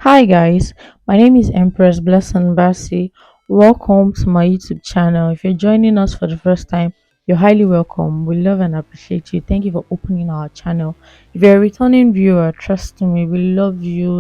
Hi guys, my name is Empress Blessing Bassey. Welcome to my YouTube channel. If you're joining us for the first time, you're highly welcome. We love and appreciate you. Thank you for opening our channel. If you're a returning viewer, trust me, we love you.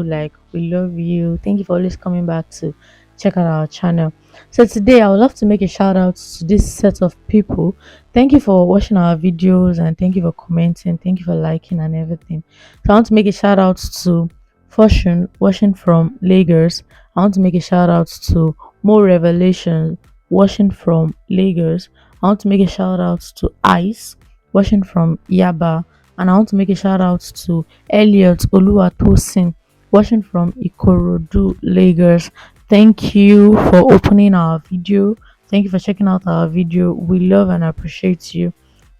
We love you. Thank you for always coming back to check out our channel. So today I would love to make a shout out to this set of people. Thank you for watching our videos and thank you for commenting. Thank you for liking and everything. So I want to make a shout out to Fortune watching from Lagos. I want to make a shout out to More Revelation watching from Lagos. I want to make a shout out to Ice watching from Yaba. And I want to make a shout out to Elliot Oluwatosin watching from Ikorodu, Lagos. Thank you for opening our video. Thank you for checking out our video. We love and appreciate you.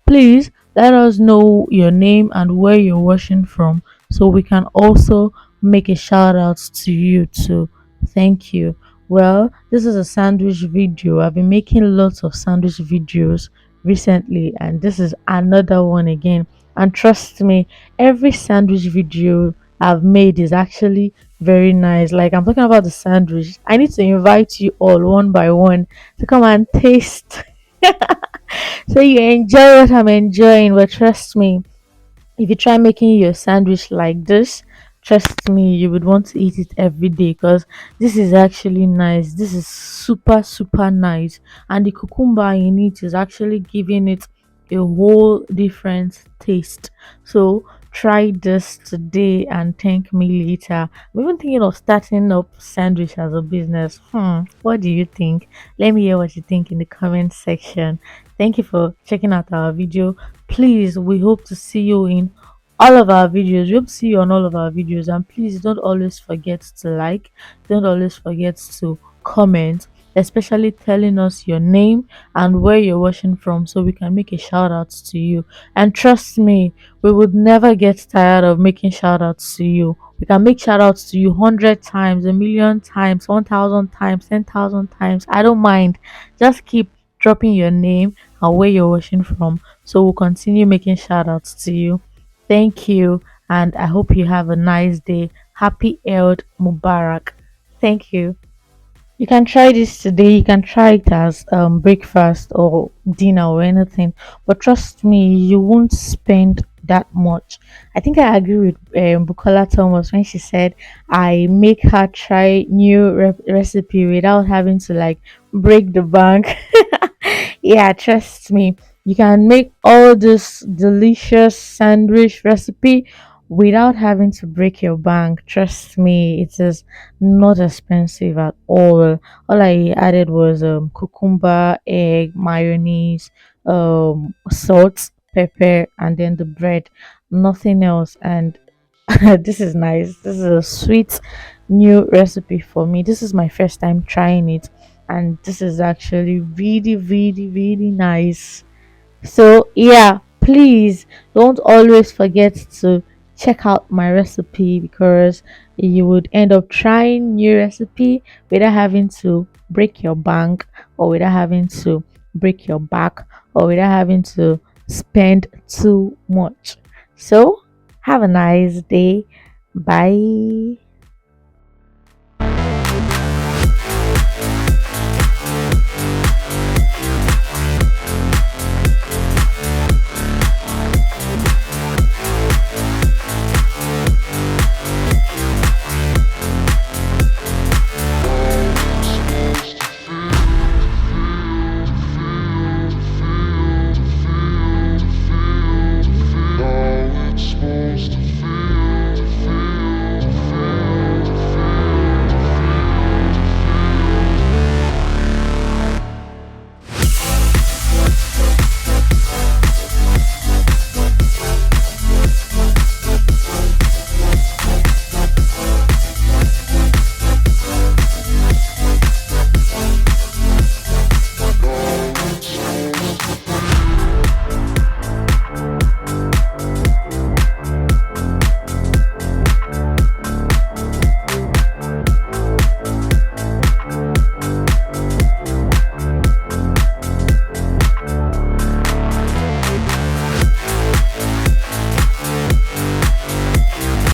Please let us know your name and where you're watching from so we can also make a shout out to you too. Thank you. Well, this is a sandwich video. I've been making lots of sandwich videos recently, and this is another one again. And trust me, every sandwich video I've made is actually very nice. Like, I'm talking about the sandwich. I need to invite you all one by one to come and taste so you enjoy what I'm enjoying. But trust me, if you try making your sandwich like this, trust me, you would want to eat it every day because this is actually nice. This is super, super nice. And the cucumber in it is actually giving it a whole different taste. So try this today and thank me later. I'm even thinking of starting up sandwich as a business. What do you think? Let me hear what you think in the comment section. Thank you for checking out our video. Please, we hope to see you in all of our videos. We hope to see you on all of our videos. And please don't always forget to like, don't always forget to comment, especially telling us your name and where you're watching from so we can make a shout out to you. And trust me, we would never get tired of making shout outs to you. We can make shout outs to you 100 times, a million times, 1,000 times, 10,000 times. I don't mind. Just keep dropping your name and where you're watching from so we'll continue making shout outs to you. Thank you, and I hope you have a nice day. Happy Eid Mubarak. Thank you. You can try this today. You can try it as breakfast or dinner or anything. But trust me, you won't spend that much. I think I agree with Bukola Thomas when she said I make her try new recipe without having to like break the bank. Yeah, trust me. You can make all this delicious sandwich recipe without having to break your bank. Trust me, it is not expensive at all. All I added was cucumber, egg, mayonnaise, salt, pepper, and then the bread. Nothing else. And this is nice. This is a sweet new recipe for me. This is my first time trying it, and this is actually really, really, really nice. So, yeah, please don't always forget to check out my recipe because you would end up trying new recipe without having to break your bank or without having to break your back or without having to spend too much. So, have a nice day. Bye.